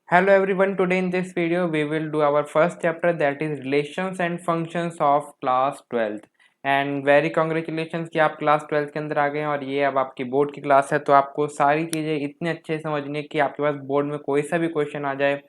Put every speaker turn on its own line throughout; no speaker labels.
Hello everyone, today in this video we will do our first chapter, that is relations and functions of class 12th। And very congratulation कि आप class 12th के अंदर आ गए हैं और ये अब आपकी बोर्ड की क्लास है, तो आपको सारी चीज़ें इतने अच्छे से समझनी है कि आपके पास बोर्ड में कोई सा भी क्वेश्चन आ जाए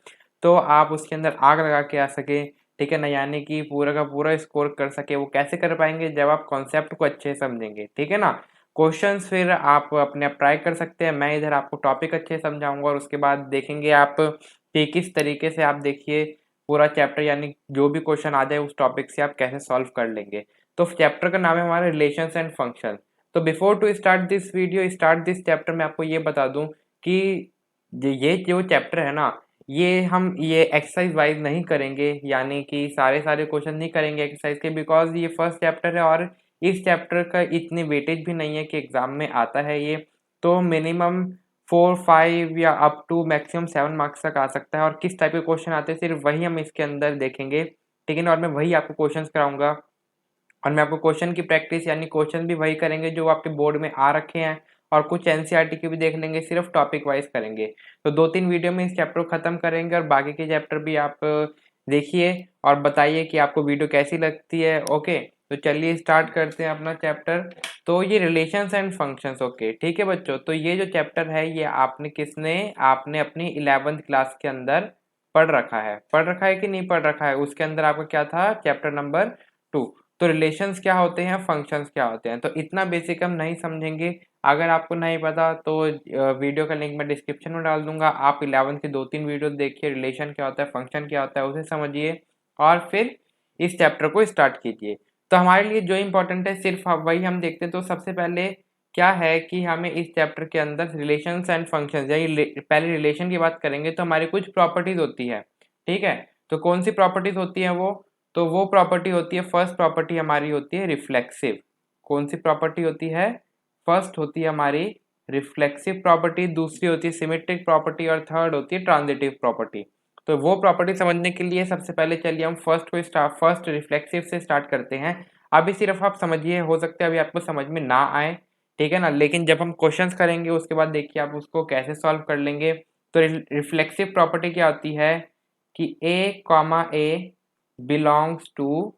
तो आप उसके अंदर आग लगा के आ सके, ठीक है ना। यानी कि पूरा का पूरा स्कोर कर सके। वो कैसे कर पाएंगे? जब आप कॉन्सेप्ट को अच्छे से समझेंगे, ठीक है ना। क्वेश्चंस फिर आप अपने आप ट्राई कर सकते हैं। मैं इधर आपको टॉपिक अच्छे से समझाऊंगा और उसके बाद देखेंगे आप कि किस तरीके से आप देखिए पूरा चैप्टर, यानी जो भी क्वेश्चन आ जाए उस टॉपिक से आप कैसे सॉल्व कर लेंगे। तो चैप्टर का नाम है हमारा रिलेशंस एंड फंक्शन। तो before to start this video, start this chapter, मैं आपको ये बता दूं कि ये जो चैप्टर है ना, ये हम ये एक्सरसाइज वाइज नहीं करेंगे, यानी कि सारे सारे क्वेश्चन नहीं करेंगे एक्सरसाइज के, बिकॉज ये फर्स्ट चैप्टर है और इस चैप्टर का इतनी वेटेज भी नहीं है कि एग्जाम में आता है ये। तो मिनिमम 4-5 या अप टू मैक्सिमम 7 मार्क्स तक आ सकता है। और किस टाइप के क्वेश्चन आते हैं सिर्फ वही हम इसके अंदर देखेंगे, ठीक है ना। और मैं वही आपको क्वेश्चंस कराऊंगा और मैं आपको क्वेश्चन की प्रैक्टिस यानी क्वेश्चन भी वही करेंगे जो आपके बोर्ड में आ रखे हैं, और कुछ एनसीईआरटी के भी देख लेंगे, सिर्फ टॉपिक वाइज करेंगे। तो 2-3 वीडियो में इस चैप्टर को खत्म करेंगे और बाकी के चैप्टर भी आप देखिए और बताइए कि आपको वीडियो कैसी लगती है। ओके, तो चलिए स्टार्ट करते हैं अपना चैप्टर। तो ये रिलेशंस एंड फंक्शंस, ओके ठीक है बच्चों। तो ये जो चैप्टर है ये आपने अपनी 11th क्लास के अंदर पढ़ रखा है कि नहीं पढ़ रखा है। उसके अंदर आपका क्या था? Chapter number 2। तो रिलेशंस क्या होते हैं, फंक्शंस क्या होते हैं, तो इतना बेसिक हम नहीं समझेंगे। अगर आपको नहीं पता तो वीडियो का लिंक मैं डिस्क्रिप्शन में डाल दूंगा। आप 11th की 2-3 वीडियो देखिए, रिलेशन क्या होता है, फंक्शन क्या होता है, उसे समझिए और फिर इस चैप्टर को स्टार्ट कीजिए। तो हमारे लिए जो इम्पोर्टेंट है सिर्फ वही हम देखते हैं। तो सबसे पहले क्या है कि हमें इस चैप्टर के अंदर रिलेशंस एंड फंक्शंस, यानी पहले रिलेशन की बात करेंगे तो हमारी कुछ प्रॉपर्टीज होती है, ठीक है। तो कौन सी प्रॉपर्टीज होती है वो? तो वो प्रॉपर्टी होती है, फर्स्ट प्रॉपर्टी हमारी होती है रिफ्लेक्सिव। कौन सी प्रॉपर्टी होती है? फर्स्ट होती है हमारी रिफ्लेक्सिव प्रॉपर्टी, दूसरी होती है सिमेट्रिक प्रॉपर्टी और थर्ड होती है ट्रांजिटिव प्रॉपर्टी। तो वो प्रॉपर्टी समझने के लिए सबसे पहले चलिए हम फर्स्ट रिफ्लेक्सिव से स्टार्ट करते हैं। अभी सिर्फ आप समझिए, हो सकता है अभी आपको समझ में ना आए, ठीक है ना, लेकिन जब हम क्वेश्चंस करेंगे उसके बाद देखिए आप उसको कैसे सॉल्व कर लेंगे। तो रिफ्लेक्सिव प्रॉपर्टी क्या होती है कि A belongs to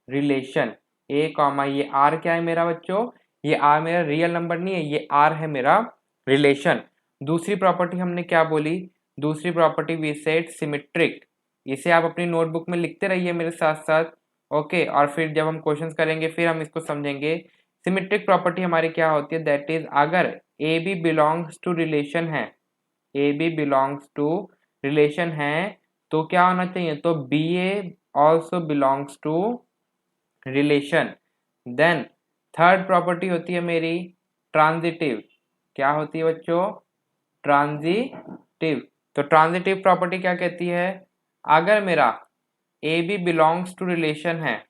relation A comma, ये आर क्या है मेरा बच्चों? ये आर मेरा रियल नंबर नहीं है, ये आर है मेरा रिलेशन। दूसरी प्रॉपर्टी हमने क्या बोली? दूसरी प्रॉपर्टी वी सेड सिमेट्रिक। इसे आप अपनी नोटबुक में लिखते रहिए मेरे साथ साथ, ओके। और फिर जब हम क्वेश्चंस करेंगे फिर हम इसको समझेंगे। सिमेट्रिक प्रॉपर्टी हमारी क्या होती है? दैट इज अगर A B belongs to relation है, A B belongs to relation है तो क्या होना चाहिए? तो B A also belongs to relation. Then third property होती है मेरी ट्रांजिटिव। क्या होती है बच्चों? ट्रांजिटिव। तो ट्रांजिटिव प्रॉपर्टी क्या कहती है? अगर मेरा A B belongs to relation है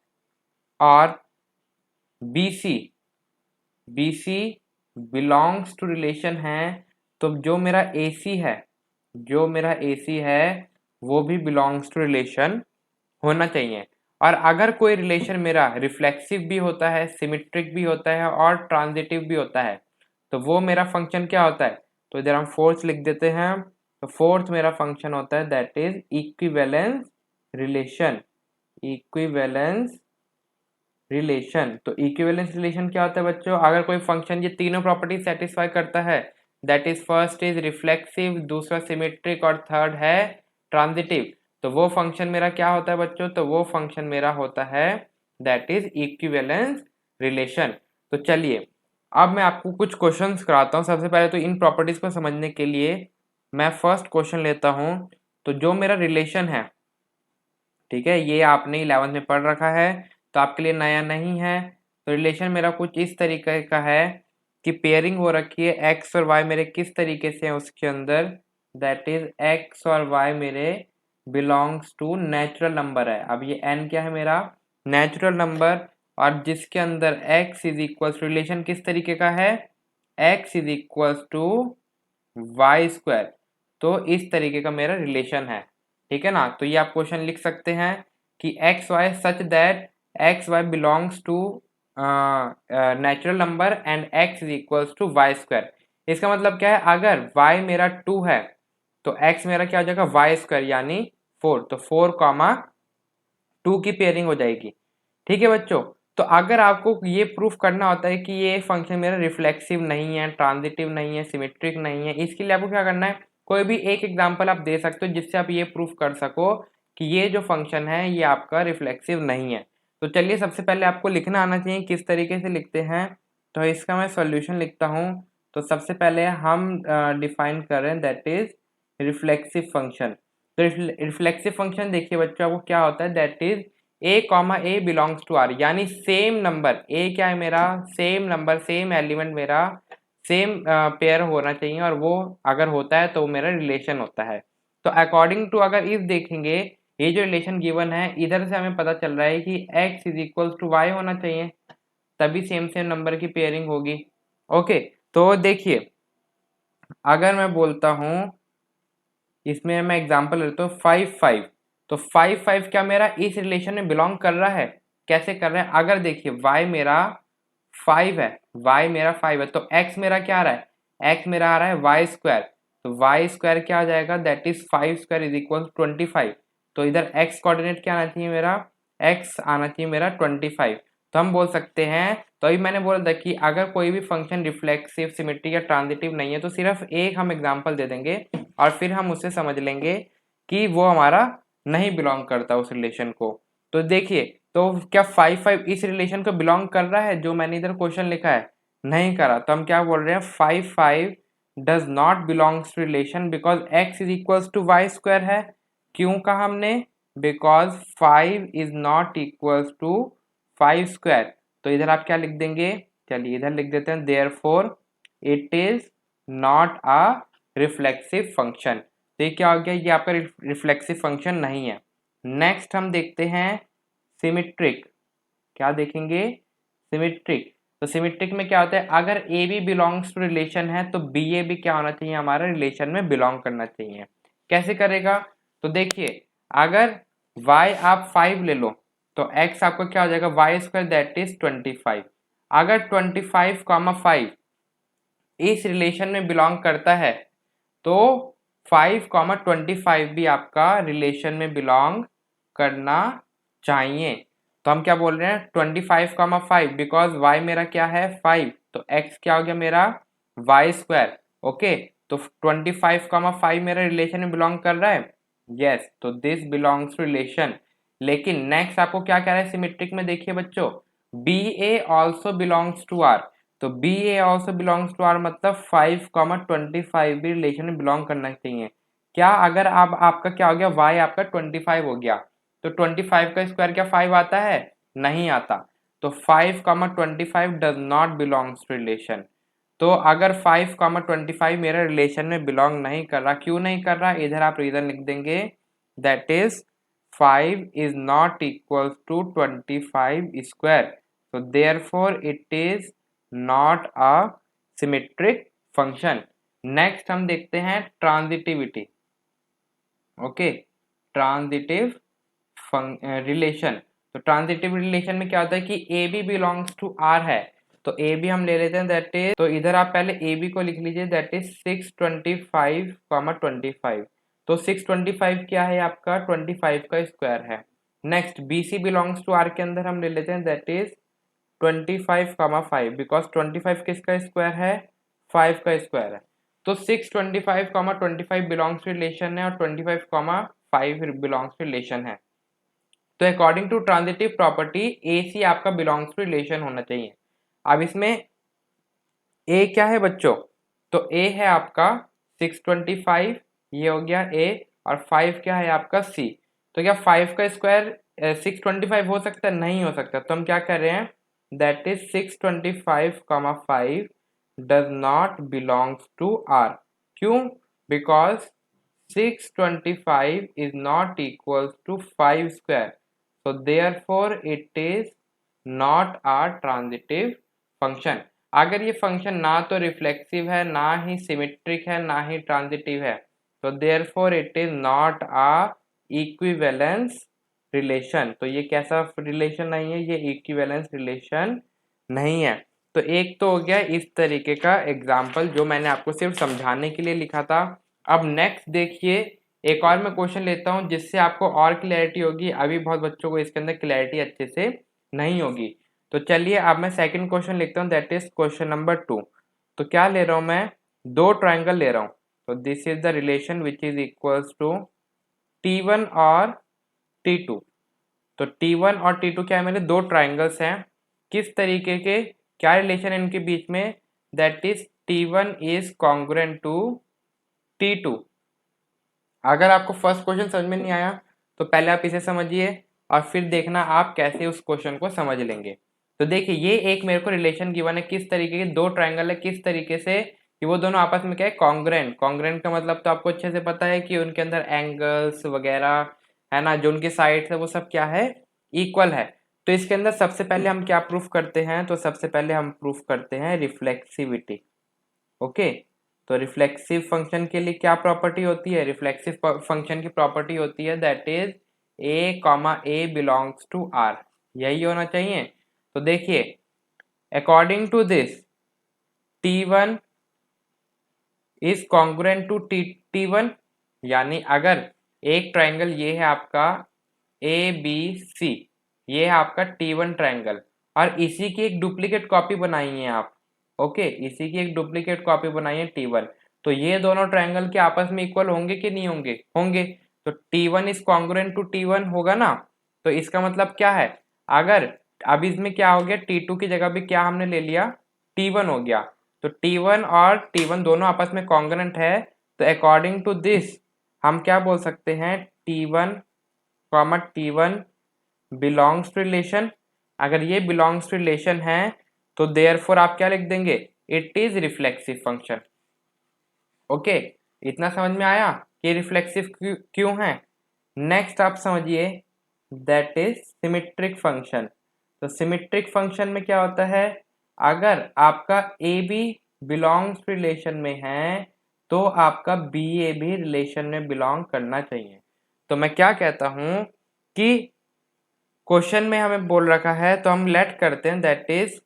और B C belongs to relation है, तो जो मेरा ए सी है वो भी बिलोंग्स टू रिलेशन होना चाहिए। और अगर कोई रिलेशन मेरा रिफ्लेक्सिव भी होता है, सिमेट्रिक भी होता है और ट्रांजिटिव भी होता है, तो वो मेरा फंक्शन क्या होता है? तो इधर हम फोर्थ लिख देते हैं। तो फोर्थ मेरा फंक्शन होता है that is equivalence relation. Equivalence relation. तो इक्विवेलेंस रिलेशन क्या होता है बच्चों? अगर कोई फंक्शन ये तीनों प्रॉपर्टी सेटिस्फाई करता है, that is first is reflexive, दूसरा सिमेट्रिक और थर्ड है ट्रांजिटिव, तो वो फंक्शन मेरा क्या होता है बच्चों? तो वो फंक्शन मेरा होता है दैट इज इक्विवेलेंस रिलेशन। तो चलिए अब मैं आपको कुछ क्वेश्चंस कराता हूँ। सबसे पहले तो इन प्रॉपर्टीज को समझने के लिए मैं फर्स्ट क्वेश्चन लेता हूँ। तो जो मेरा रिलेशन है, ठीक है, ये आपने 11th में पढ़ रखा है तो आपके लिए नया नहीं है। तो रिलेशन मेरा कुछ इस तरीके का है कि पेयरिंग हो रखी है, एक्स और वाई मेरे किस तरीके से है उसके अंदर, दैट इज एक्स और वाई मेरे बिलोंग्स टू नेचुरल नंबर है। अब ये एन क्या है मेरा? Natural number. और जिसके अंदर एक्स इज इक्वल रिलेशन किस तरीके का है? X is equal to y square. तो इस तरीके का मेरा रिलेशन है, ठीक है ना। तो ये आप क्वेश्चन लिख सकते हैं कि x Y such that x Y belongs to natural number and x is equals to y square. इसका मतलब क्या है? अगर वाई मेरा 2 है तो x मेरा क्या हो जाएगा वाई स्क्वायर यानी 4, तो 4,2 की पेयरिंग हो जाएगी। ठीक है बच्चों, तो अगर आपको ये प्रूफ करना होता है कि ये फंक्शन मेरा रिफ्लेक्सिव नहीं है, ट्रांजिटिव नहीं है, सिमेट्रिक नहीं है, इसके लिए आपको क्या करना है, कोई भी एक एग्जांपल आप दे सकते हो जिससे आप ये प्रूफ कर सको कि ये जो फंक्शन है ये आपका रिफ्लेक्सिव नहीं है। तो चलिए सबसे पहले आपको लिखना आना चाहिए किस तरीके से लिखते हैं। तो इसका मैं सॉल्यूशन लिखता हूँ। तो सबसे पहले हम डिफाइन कर रहे हैं दैट इज रिफ्लेक्सिव फंक्शन। तो रिफ्लेक्सिव फंक्शन देखिए बच्चों आपको क्या होता है, that is a comma A belongs to R, यानी सेम नंबर a क्या है मेरा, सेम नंबर सेम एलिमेंट मेरा सेम पेयर होना चाहिए, और वो अगर होता है तो मेरा रिलेशन होता है। तो अकॉर्डिंग टू अगर इफ देखेंगे, ये जो रिलेशन गिवन है इधर से हमें पता चल रहा है कि x is equal to y होना चाहिए, तभी सेम सेम नंबर की पेयरिंग होगी। ओके, तो देखिए अगर मैं बोलता हूँ, इसमें मैं एग्जांपल लेता हूँ 5 तो 5 क्या मेरा इस रिलेशन में बिलोंग कर रहा है, कैसे कर रहा है, अगर देखिए y मेरा 5 है, y मेरा 5 है, तो x मेरा क्या आ रहा है, x मेरा आ रहा है वाई स्क्वायर, तो वाई स्क्वायर क्या आ जाएगा, that is 5 square is equal 25। तो इधर x कोऑर्डिनेट क्या आना चाहिए मेरा, x आना चाहिए मेरा 25। तो हम बोल सकते हैं, तो अभी मैंने बोला था कि अगर कोई भी फंक्शन रिफ्लेक्सिव, सिमेट्रिक या ट्रांजिटिव नहीं है तो सिर्फ एक हम एग्जांपल दे देंगे और फिर हम उससे समझ लेंगे कि वो हमारा नहीं बिलोंग करता उस रिलेशन को। तो देखिए, तो क्या 5 इस रिलेशन को बिलोंग कर रहा है जो मैंने इधर क्वेश्चन लिखा है, नहीं करा, तो हम क्या बोल रहे हैं 5 does not belongs to relation because x is equals to y square है। क्यों कहा हमने, because 5 is not equals to 5 square. तो इधर आप क्या लिख देंगे, चलिए इधर लिख देते हैं therefore it is not a reflexive function. तो ये क्या हो गया, ये आपका रिफ्लेक्सिव फंक्शन नहीं है। नेक्स्ट हम देखते हैं सिमेट्रिक। क्या देखेंगे, सिमेट्रिक। तो सिमेट्रिक में क्या होता है, अगर A B belongs to relation है तो बी ए भी क्या होना चाहिए, हमारा रिलेशन में बिलोंग करना चाहिए। कैसे करेगा, तो देखिए अगर y आप 5 ले लो तो x आपका क्या हो जाएगा वाई स्क्वायर दैट इज 25। अगर 25,5 इस रिलेशन में बिलोंग करता है तो 5,25 भी आपका रिलेशन में बिलोंग करना चाहिए। तो हम क्या बोल रहे हैं 25,5 बिकॉज y मेरा क्या है 5, तो x क्या हो गया मेरा वाई स्क्वायर। ओके, तो 25,5 मेरा रिलेशन में बिलोंग कर रहा है, यस, तो दिस बिलोंग्स टू रिलेशन। लेकिन नेक्स्ट आपको क्या कह रहा है सिमेट्रिक में, देखिए बच्चों B A also belongs to R. तो B A also belongs to R मतलब 5,25 भी रिलेशन में बिलोंग करना चाहिए। क्या अगर आप आपका क्या हो गया y आपका 25 हो गया, तो 25 का स्क्वायर क्या 5 आता है, नहीं आता। तो 5,25 does not belongs to relation. तो अगर 5,25 मेरा रिलेशन में बिलोंग नहीं कर रहा, क्यों नहीं कर रहा, इधर आप रीजन लिख देंगे that is 5 is not equal to 25 square, so therefore it is not a symmetric function। Next हम देखते हैं ट्रांजिटिविटी। Okay, transitive relation. तो ट्रांजिटिव रिलेशन में क्या होता है कि A B belongs to R है, तो ए बी हम ले लेते हैं दैट इज, तो इधर आप पहले ए बी को लिख लीजिए दैट इज 625,25। तो 625 क्या है आपका 25 का स्क्वायर है। Next B C belongs to R के अंदर हम ले लेते हैं दैट इज 25,5 बिकॉज 25 किसका स्क्वायर है 5 का स्क्वायर है। तो 625,25 बिलोंग्स टू रिलेशन है और 25,5 बिलोंग्स टू रिलेशन है। तो अकॉर्डिंग टू ट्रांजिटिव प्रॉपर्टी ए सी आपका बिलोंग्स टू रिलेशन होना चाहिए। अब इसमें ए क्या है बच्चों, तो ए है आपका 625, ये हो गया ए, और 5 क्या है आपका सी। तो क्या 5 का स्क्वायर 625 हो सकता है, नहीं हो सकता। तो हम क्या कर रहे हैं that is 625,5 does not belongs to R. क्यों, because 625 is not equals to 5 square, so therefore it is not a transitive function। अगर ये फंक्शन ना तो रिफ्लेक्सिव है, ना ही सिमेट्रिक है, ना ही ट्रांजिटिव है, तो therefore it is not a equivalence relation. तो ये कैसा रिलेशन नहीं है, ये इक्विवेलेंस रिलेशन नहीं है। तो एक तो हो गया इस तरीके का एग्जाम्पल जो मैंने आपको सिर्फ समझाने के लिए लिखा था। अब नेक्स्ट देखिए, एक और मैं क्वेश्चन लेता हूं जिससे आपको और क्लैरिटी होगी। अभी बहुत बच्चों को इसके अंदर क्लैरिटी अच्छे से नहीं होगी। तो चलिए अब मैं सेकंड क्वेश्चन लिखता हूं, दैट इज क्वेश्चन नंबर 2। तो क्या ले रहा हूं मैं, दो ट्राइंगल ले रहा हूं। तो this is the relation which is equals to T1 और T2। तो T1 और T2 क्या है, मेरे दो ट्राइंगल्स हैं। किस तरीके के, क्या रिलेशन है इनके बीच में, that is T1 is congruent to T2। अगर आपको फर्स्ट क्वेश्चन समझ में नहीं आया तो पहले आप इसे समझिए और फिर देखना आप कैसे उस क्वेश्चन को समझ लेंगे। तो देखिए, ये एक मेरे को रिलेशन गिवन है, किस तरीके के दो ट्राइंगल है, किस तरीके से कि वो दोनों आपस में क्या है, कॉन्ग्रुएंट। कॉन्ग्रुएंट का मतलब तो आपको अच्छे से पता है कि उनके अंदर एंगल्स वगैरह है ना, जो उनके साइड्स है वो सब क्या है, इक्वल है। तो इसके अंदर सबसे पहले हम क्या प्रूफ करते हैं, तो सबसे पहले हम प्रूफ करते हैं रिफ्लेक्सिविटी। ओके, तो रिफ्लेक्सिव फंक्शन के लिए क्या प्रॉपर्टी होती है, रिफ्लेक्सिव फंक्शन की प्रॉपर्टी होती है that is A comma A belongs to R, यही होना चाहिए। तो देखिए, according to this T1 is congruent to T1, यानी अगर एक ट्राइंगल ये है आपका ABC, ये है आपका T1 ट्राइंगल, और इसी की एक डुप्लीकेट कॉपी बनाई है आप। ओके, इसी की एक डुप्लीकेट कॉपी बनाई है T1। तो ये दोनों ट्राइंगल के आपस में इक्वल होंगे कि नहीं होंगे, होंगे। तो T1 is congruent to T1 होगा ना। तो इसका मतलब क्या है, अगर अब इसमें क्या हो गया, T2 की जगह भी क्या हमने ले लिया, T1 हो गया। तो T1 और T1 दोनों आपस में कॉन्ग्रुएंट है। तो अकॉर्डिंग टू दिस हम क्या बोल सकते हैं, T1 comma T1 belongs to relation. अगर ये बिलोंग्स टू रिलेशन है तो देयरफॉर आप क्या लिख देंगे, it is reflexive function. Okay, इतना समझ में आया कि रिफ्लेक्सिव क्यों है। नेक्स्ट आप समझिए, दैट इज सिमेट्रिक फंक्शन। तो सिमेट्रिक फंक्शन में क्या होता है, अगर आपका A B belongs to relation में है तो आपका बी ए भी रिलेशन में बिलोंग करना चाहिए। तो मैं क्या कहता हूं कि क्वेश्चन में हमें बोल रखा है तो हम लेट करते हैं that is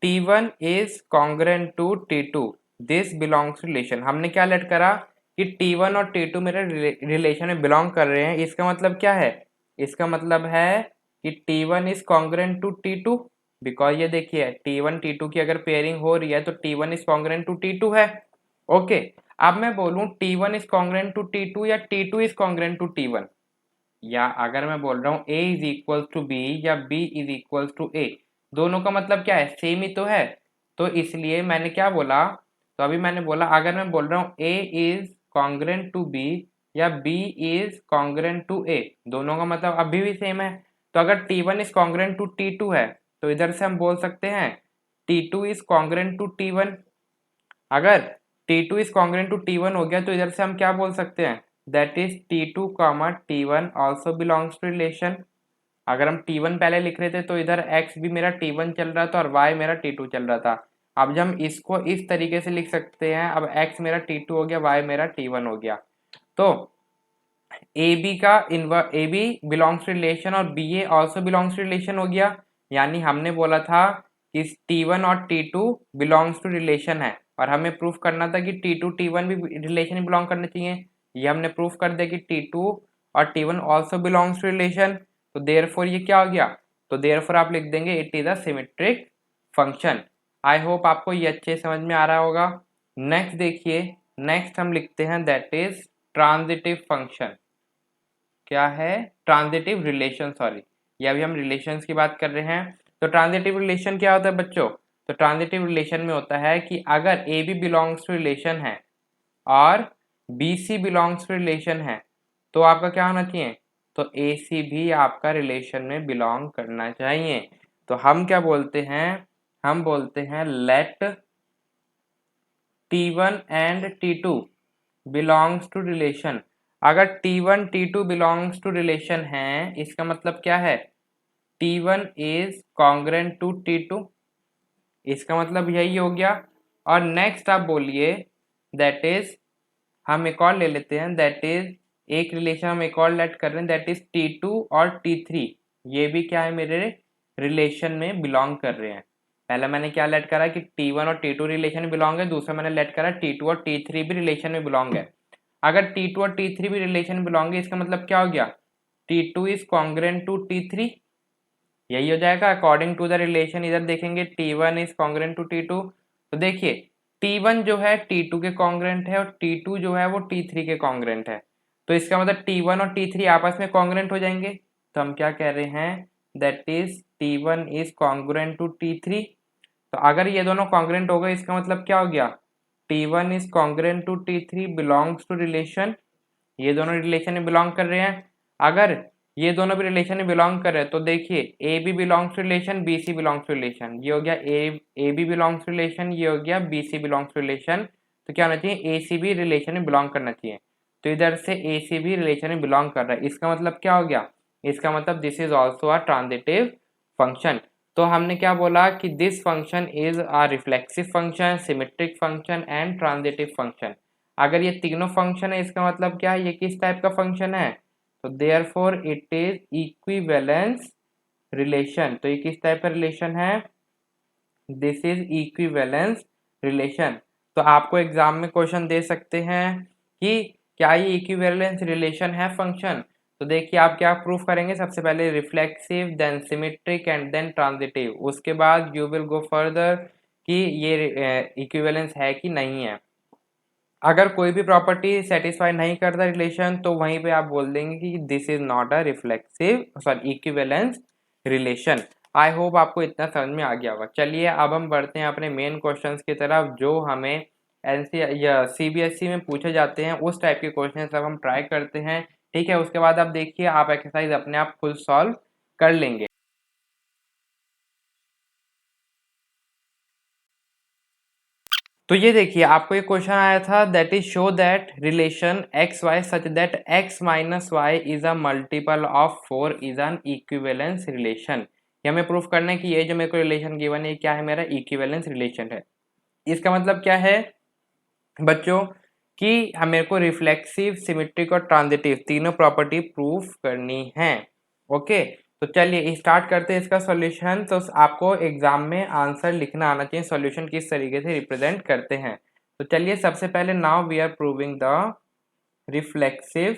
T1 is congruent to T2, this belongs to relation. हमने क्या लेट करा कि T1 और T2 मेरे रिलेशन में बिलोंग कर रहे हैं। इसका मतलब क्या है, इसका मतलब है कि T1 is congruent to T2, because ये देखिए T1 T2 की अगर पेयरिंग हो रही है तो T1 is congruent to T2 है। ओके, अब मैं बोलूं T1 is congruent to T2 या T2 is congruent to T1, या अगर मैं बोल रहा हूँ A is equal to B या B is equal to A, दोनों का मतलब क्या है, सेम ही तो है। तो इसलिए मैंने क्या बोला, तो अभी मैंने बोला अगर मैं बोल रहा हूँ A is congruent to B या B is congruent to A, दोनों का मतलब अभी भी सेम है। तो अगर T1 is congruent to T2 है तो इधर से हम बोल सकते हैं T2 is congruent to T1। अगर T2 is congruent to T1 हो गया तो इधर से हम क्या बोल सकते हैं, that is T2 comma T1 also belongs to relation. अगर हम T1 पहले लिख रहे थे तो इधर X भी मेरा T1 चल रहा था और Y मेरा T2 चल रहा था। अब जब हम इसको इस तरीके से लिख सकते हैं, अब X मेरा T2 हो गया, Y मेरा T1 हो गया। तो AB का inverse, AB belongs to relation और BA also belongs to relation हो गया। यानी हमने बोला था कि T1 और T2 बिलोंग्स टू रिलेशन है और हमें प्रूफ करना था कि T2 T1 भी रिलेशन में बिलोंग करने चाहिए। ये हमने प्रूफ कर दिया कि T2 और T1 also belongs to relation. तो देयरफॉर ये क्या हो गया, तो देयरफॉर आप लिख देंगे it is a symmetric function. I hope आपको ये अच्छे समझ में आ रहा होगा। नेक्स्ट देखिए, नेक्स्ट हम लिखते हैं दैट इज ट्रांजिटिव फंक्शन। क्या है, ट्रांजिटिव रिलेशन, सॉरी, ये अभी हम रिलेशंस की बात कर रहे हैं। तो ट्रांजिटिव रिलेशन क्या होता है बच्चों, तो ट्रांजिटिव रिलेशन में होता है कि अगर A B belongs to relation है और B C belongs to relation है तो आपका क्या होना चाहिए, तो ए सी भी आपका रिलेशन में बिलोंग करना चाहिए। तो हम क्या बोलते हैं, हम बोलते हैं let T1 and T2 belongs to relation. अगर T1 T2 belongs to relation है इसका मतलब क्या है, T1 is congruent to T2, इसका मतलब यही हो गया। और नेक्स्ट आप बोलिए दैट इज, हम एक और ले लेते हैं दैट इज, एक रिलेशन हम एक और लेट कर रहे हैं दैट इज T2 और T3, ये भी क्या है, मेरे रिलेशन में बिलोंग कर रहे हैं। पहले मैंने क्या लेट करा कि T1 और T2 रिलेशन में बिलोंग है, दूसरा मैंने लेट करा T2 और T3 भी रिलेशन में बिलोंग है। अगर T2 और T3 भी रिलेशन बिलोंग है, इसका मतलब क्या हो गया, T2 is congruent to T3, यही हो जाएगा अकॉर्डिंग टू द रिलेशन। इधर देखेंगे T1 is congruent to T2, तो देखिए T1 जो है T2 के कॉन्ग्रेंट है और T2 जो है वो T3 के कॉन्ग्रेंट है, तो इसका मतलब T1 और T3 आपस में कॉन्ग्रेंट हो जाएंगे। तो हम क्या कह रहे हैं, that is T1 is congruent to T3। तो अगर ये दोनों कॉन्ग्रेंट हो गए, इसका मतलब क्या हो गया, T1 is congruent to T3 belongs to relation, ये दोनों रिलेशन में बिलोंग कर रहे हैं। अगर ये दोनों भी रिलेशन में बिलोंग कर रहे हैं तो देखिए A B belongs to relation, B C belongs to relation, ये हो गया A B belongs to relation, ये हो गया B C belongs to relation. तो क्या होना चाहिए, ए सी भी रिलेशन में बिलोंग करना चाहिए। तो इधर से ए सी भी रिलेशन में बिलोंग कर रहा है, इसका मतलब क्या हो गया, इसका मतलब this is also a transitive function. तो हमने क्या बोला कि this function is a reflexive function, symmetric function and transitive function. अगर ये तीनों फंक्शन है, इसका मतलब क्या है, ये किस टाइप का फंक्शन है, तो therefore it is equivalence relation. तो ये किस टाइप का रिलेशन है, दिस इज इक्विवेलेंस रिलेशन। तो आपको एग्जाम में क्वेश्चन दे सकते हैं कि क्या ये इक्विवेलेंस रिलेशन है फंक्शन। तो देखिए आप क्या प्रूफ करेंगे, सबसे पहले reflexive, then symmetric and then transitive, उसके बाद यू विल गो फर्दर कि ये इक्विवेलेंस है कि नहीं है। अगर कोई भी प्रॉपर्टी सेटिस्फाई नहीं करता रिलेशन, तो वहीं पे आप बोल देंगे कि this is not a reflexive sorry equivalence relation. I hope आपको इतना समझ में आ गया होगा। चलिए अब हम बढ़ते हैं अपने मेन क्वेश्चंस की तरफ, जो हमें एनसी या सीबीएसई में पूछे जाते हैं, उस टाइप के क्वेश्चन अब हम ट्राई करते हैं। ठीक है, उसके बाद आप देखिए आप एक्सरसाइज अपने आप खुद सॉल्व कर लेंगे। तो ये देखिए आपको एक क्वेश्चन आया था, that is show that relation X Y such that X minus Y is a multiple of 4 is an equivalence relation. ये हमें प्रूफ करना है कि ये जो मेरे को रिलेशन गिवन है क्या है, मेरा इक्विवेलेंस रिलेशन है। इसका मतलब क्या है बच्चों कि मेरे को रिफ्लेक्सिव, सिमेट्रिक और ट्रांजिटिव तीनों प्रॉपर्टी प्रूफ करनी है। ओके, तो चलिए स्टार्ट करते हैं इसका सॉल्यूशन। तो आपको एग्जाम में आंसर लिखना आना चाहिए, सॉल्यूशन किस तरीके से रिप्रेजेंट करते हैं। तो चलिए सबसे पहले now we are proving the reflexive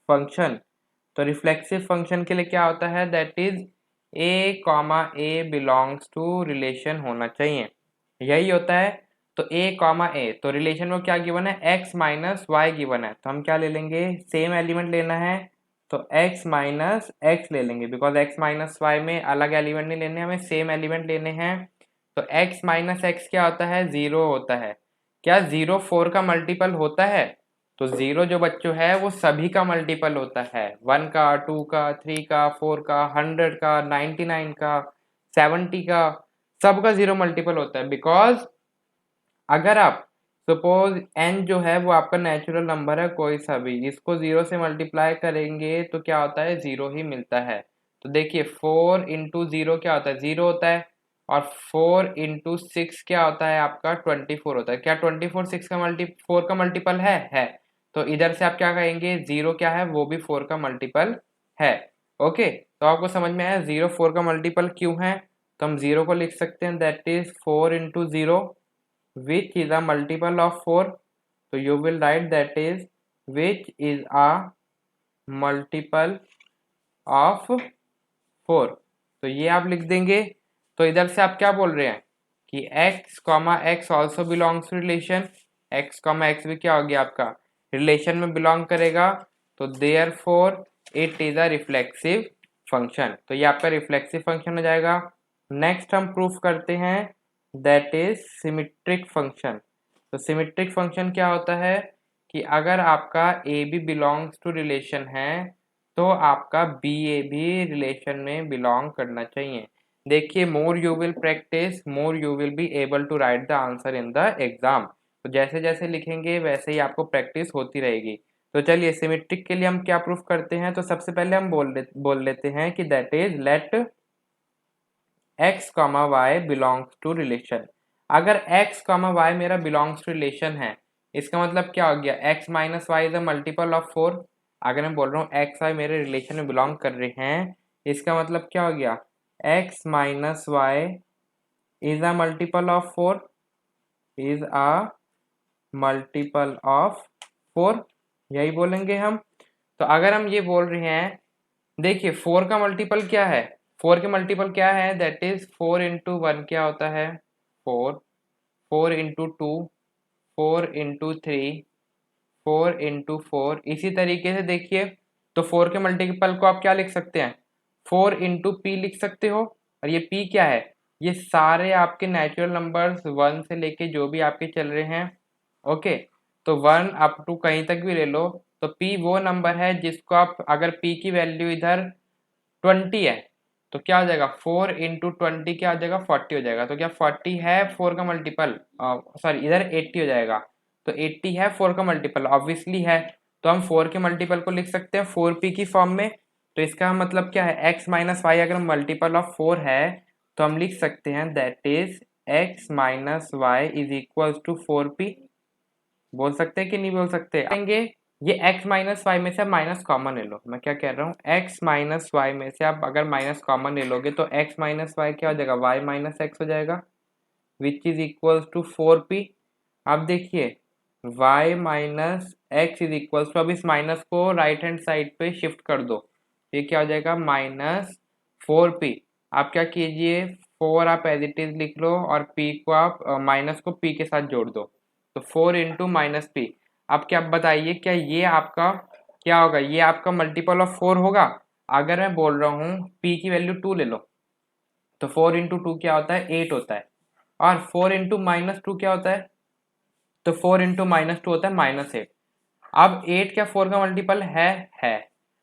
function. तो रिफ्लेक्सिव फंक्शन के लिए क्या होता है, that is A comma A belongs to relation होना चाहिए, यही होता है। तो ए कॉमा ए, तो रिलेशन में क्या गिवन है, एक्स माइनस वाई गिवन है, तो हम क्या ले लेंगे, सेम एलिमेंट लेना है, तो एक्स माइनस एक्स ले लेंगे, बिकॉज एक्स माइनस वाई में अलग एलिमेंट नहीं लेने, हमें सेम एलिमेंट लेने हैं। तो एक्स माइनस एक्स क्या होता है, जीरो होता है। क्या जीरो 4 का मल्टीपल होता है, तो जीरो जो बच्चों है वो सभी का मल्टीपल होता है, 1 का, 2 का, 3 का, 4 का, 100 का, 99 का, 70 का, सबका जीरो मल्टीपल होता है। बिकॉज अगर आप सपोज n जो है वो आपका नेचुरल नंबर है कोई सा भी, इसको जीरो से मल्टीप्लाई करेंगे तो क्या होता है, जीरो ही मिलता है। तो देखिए 4 इंटू जीरो क्या होता है, जीरो होता है, और 4 इंटू सिक्स क्या होता है आपका, 24 होता है। क्या 24 6 का फोर का मल्टीपल है। तो इधर से आप क्या कहेंगे, जीरो क्या है, वो भी 4 का मल्टीपल है। ओके, तो आपको समझ में आया जीरो 4 का मल्टीपल क्यों है। तो हम जीरो को लिख सकते हैं, that is 4 into zero which is a multiple of 4, so you will write that is which is a multiple of 4, तो ये आप लिख देंगे। तो इधर से आप क्या बोल रहे हैं कि x comma X also belongs to relation, x comma X भी क्या हो गया आपका रिलेशन में बिलोंग करेगा, तो therefore it is a reflexive function. तो ये आपका रिफ्लेक्सिव फंक्शन हो जाएगा। नेक्स्ट हम प्रूफ करते हैं दैट इज सिमेट्रिक फंक्शन। तो सिमेट्रिक फंक्शन क्या होता है कि अगर आपका A B belongs to relation है, तो आपका बी ए भी रिलेशन में बिलोंग करना चाहिए। देखिए more you will practice, more you will be able to write the answer in the exam. तो जैसे जैसे लिखेंगे वैसे ही आपको प्रैक्टिस होती रहेगी। तो चलिए सिमेट्रिक के लिए हम क्या प्रूफ करते हैं, तो सबसे पहले हम बोल लेते हैं कि that is let X comma Y belongs to relation. अगर एक्स कॉमा वाई मेरा बिलोंग्स टू रिलेशन है, इसका मतलब क्या हो गया, X minus Y is a multiple of 4। अगर मैं बोल रहा हूँ एक्स वाई मेरे रिलेशन में बिलोंग कर रहे हैं, इसका मतलब क्या हो गया, X minus Y is a multiple of 4, is a multiple of 4, यही बोलेंगे हम। तो अगर हम ये बोल रहे हैं, देखिए 4 का मल्टीपल क्या है, 4 के मल्टीपल क्या है, दैट इज 4 इंटू 1 क्या होता है 4, 4 इंटू 2, 4 इंटू 3, 4 इंटू 4। इसी तरीके से देखिए, तो 4 के मल्टीपल को आप क्या लिख सकते हैं, 4 इंटू पी लिख सकते हो। और ये पी क्या है, ये सारे आपके नेचुरल नंबर्स 1 से लेके जो भी आपके चल रहे हैं, ओके। तो 1 अप टू कहीं तक भी ले लो, तो पी वो नंबर है जिसको आप, अगर पी की वैल्यू इधर 20 है तो क्या हो जाएगा, 4 इंटू 20 क्या हो जाएगा 40 हो जाएगा। तो क्या 40 है 4 का मल्टीपल, सॉरी इधर 80 हो जाएगा। तो 80 है 4 का मल्टीपल, ऑब्वियसली है। तो हम 4 के मल्टीपल को लिख सकते हैं 4p की फॉर्म में। तो इसका मतलब क्या है, x माइनस वाई अगर मल्टीपल ऑफ 4 है तो हम लिख सकते हैं that is x minus Y is equal to 4p। बोल सकते हैं कि नहीं बोल सकते, आएंगे। ये x माइनस वाई में से आप माइनस कॉमन ले लो, मैं क्या कह रहा हूँ, x माइनस वाई में से आप अगर माइनस कॉमन ले लोगे तो x माइनस वाई क्या हो जाएगा, y माइनस एक्स हो जाएगा, विच इज इक्वल टू 4p। अब देखिए y minus X is equal to, अब इस माइनस को राइट हैंड साइड पे शिफ्ट कर दो, ये क्या हो जाएगा माइनस 4p। आप क्या कीजिए, 4 आप एज इट इज लिख लो और p को आप माइनस को p के साथ जोड़ दो, तो 4 इंटू माइनस पी। अब क्या बताइए, क्या ये आपका क्या होगा, ये आपका मल्टीपल ऑफ 4 होगा। अगर मैं बोल रहा हूँ p की वैल्यू 2 ले लो, तो 4 इंटू 2 क्या होता है 8 होता है। और 4 इंटू माइनस 2 क्या होता है, तो 4 इंटू माइनस 2 होता है -8। अब 8 क्या 4 का मल्टीपल है।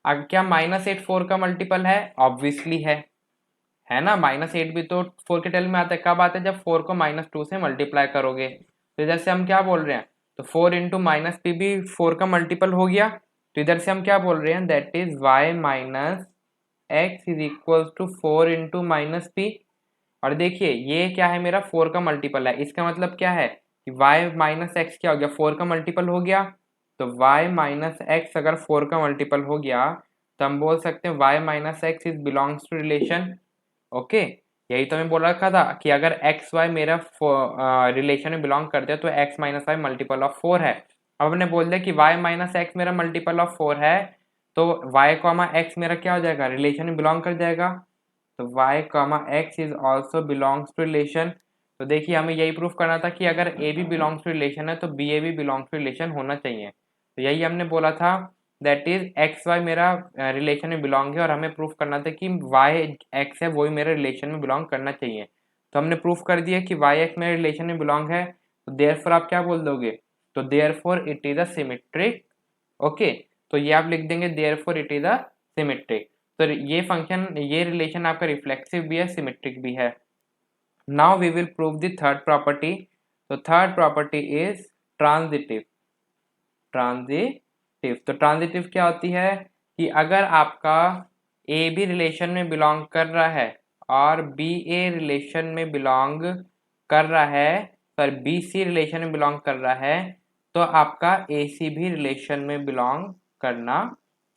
अब क्या -8 4 का मल्टीपल है, ऑब्वियसली है ना। -8 भी तो 4 के टेल में आता है, कब आता है, जब 4 को -2 से मल्टीप्लाई करोगे। तो इधर से हम क्या बोल रहे हैं, तो 4 इंटू माइनस पी भी 4 का मल्टीपल हो गया। तो इधर से हम क्या बोल रहे हैं, that is y minus X is equal to 4 into minus P. और देखिए ये क्या है, मेरा 4 का मल्टीपल है, इसका मतलब क्या है कि y माइनस एक्स क्या हो गया, 4 का मल्टीपल हो गया। तो y माइनस एक्स अगर 4 का मल्टीपल हो गया तो हम बोल सकते हैं y minus X is belongs to relation, okay. यही तो मैं बोल रखा था कि अगर एक्स वाई मेरा रिलेशन में बिलोंग करते हैं तो X minus Y multiple of 4 है। अब हमने बोल दिया कि वाई माइनस एक्स मेरा मल्टीपल ऑफ 4 है, तो वाई कॉमा एक्स मेरा क्या हो जाएगा, रिलेशन में बिलोंग कर जाएगा। तो Y comma X is also belongs to relation. तो देखिए हमें यही प्रूफ करना था कि अगर ए भी बिलोंग्स टू रिलेशन है तो बी ए भी बिलोंग्स टू रिलेशन होना चाहिए। तो यही हमने बोला था, दैट इज एक्स वाई मेरा रिलेशन में बिलोंग है, और हमें प्रूफ करना था कि वाई एक्स है वही मेरे रिलेशन में बिलोंग करना चाहिए। तो हमने प्रूफ कर दिया कि वाई एक्स मेरे रिलेशन में बिलोंग है, तो देयरफॉर आप क्या बोल दोगे, तो therefore it is a symmetric, okay. तो ये आप लिख देंगे therefore it is a symmetric. तो ये फंक्शन, ये रिलेशन आपका रिफ्लेक्सिव भी है सिमेट्रिक भी है। Now we will prove the third property. तो third property is transitive. Transitive, तो ट्रांजिटिव क्या होती है कि अगर आपका ए भी रिलेशन में बिलोंग कर रहा है और बी ए रिलेशन में बिलोंग कर रहा है, सॉरी बी सी रिलेशन में बिलोंग कर रहा है, तो आपका ए सी भी रिलेशन में बिलोंग करना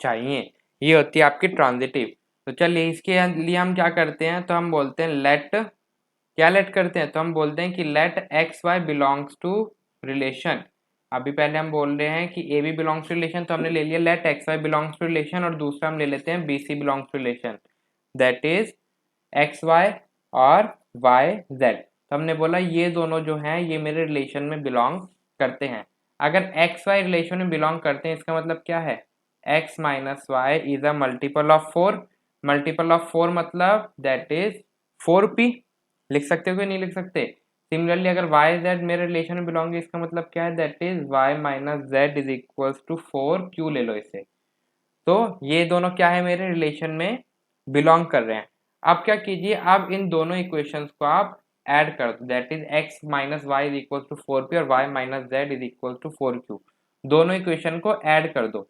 चाहिए। ये होती है आपकी ट्रांजिटिव। तो चलिए इसके लिए हम क्या करते हैं, तो हम बोलते हैं लेट, क्या लेट करते हैं, तो हम बोलते हैं कि let X Y belongs to relation. अभी पहले हम बोल रहे हैं कि A B belongs to relation, तो हमने ले लिया let X Y belongs to relation, और दूसरा हम ले लेते हैं B C belongs to relation, that is X Y और वाई जेड। तो हमने बोला ये दोनों जो हैं ये मेरे रिलेशन में बिलोंग करते हैं। अगर एक्स वाई रिलेशन में बिलोंग करते हैं इसका मतलब क्या है, X minus Y is a multiple of 4। Multiple of 4 मतलब दैट इज 4p। लिख सकते हो कि नहीं लिख सकते। सिमिलरली अगर वाई जेड मेरे रिलेशन में बिलोंग है इसका मतलब क्या है, that is Y minus Z is equal to 4q, ले लो इसे। तो ये दोनों क्या है, मेरे रिलेशन में बिलोंग कर रहे हैं। अब क्या कीजिए, अब इन दोनों इक्वेशंस को आप ऐड कर दो, that is X minus Y is equal to 4p और Y minus Z is equal to 4q। दोनों इक्वेशन को ऐड कर दो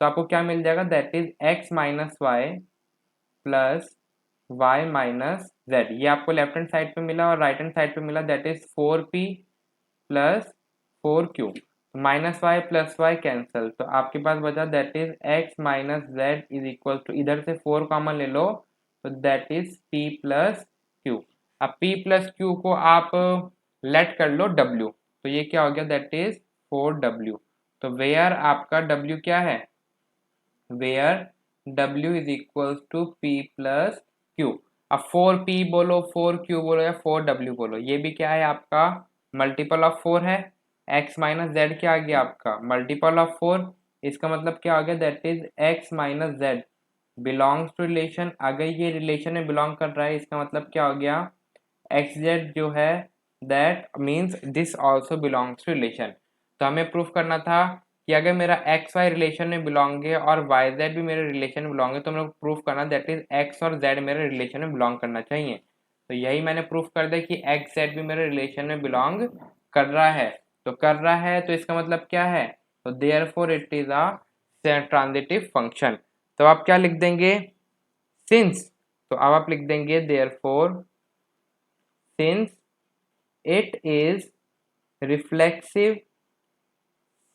तो आपको क्या मिल जाएगा, that is X minus Y plus Y minus Z. ये आपको लेफ्ट हैंड साइड पे मिला और राइट हैंड साइड पे मिला, that is 4p plus 4q। Minus Y plus Y cancel, तो आपके पास बचा that is X minus Z is equal to, इधर से 4 कॉमन ले लो तो that is p plus q। अब p प्लस q को आप लेट कर लो w, तो ये क्या हो गया, दैट इज 4w। तो वेयर आपका W क्या है, where W is equal to P plus Q। अब 4P बोलो, 4Q बोलो या 4W बोलो, ये भी क्या है आपका मल्टीपल ऑफ 4 है। x माइनस जेड क्या आ गया आपका मल्टीपल ऑफ 4, इसका मतलब क्या आ गया that is x minus Z belongs to relation. अगर ये रिलेशन में बिलोंग कर रहा है इसका मतलब क्या हो गया एक्स जेड जो है that means this also belongs to relation. तो हमें प्रूफ करना था कि अगर मेरा एक्स वाई रिलेशन में बिलोंग है और वाई जेड भी मेरे रिलेशन में बिलोंग है तो हमें प्रूफ करना दैट इज एक्स और जेड मेरे रिलेशन में बिलोंग करना चाहिए। तो यही मैंने प्रूफ कर दिया कि एक्स जेड भी मेरे रिलेशन में बिलोंग कर रहा है। तो कर रहा है तो इसका मतलब क्या है, तो therefore it is a transitive function. तो आप क्या लिख देंगे सिंस, तो अब आप लिख देंगे therefore since it is reflexive,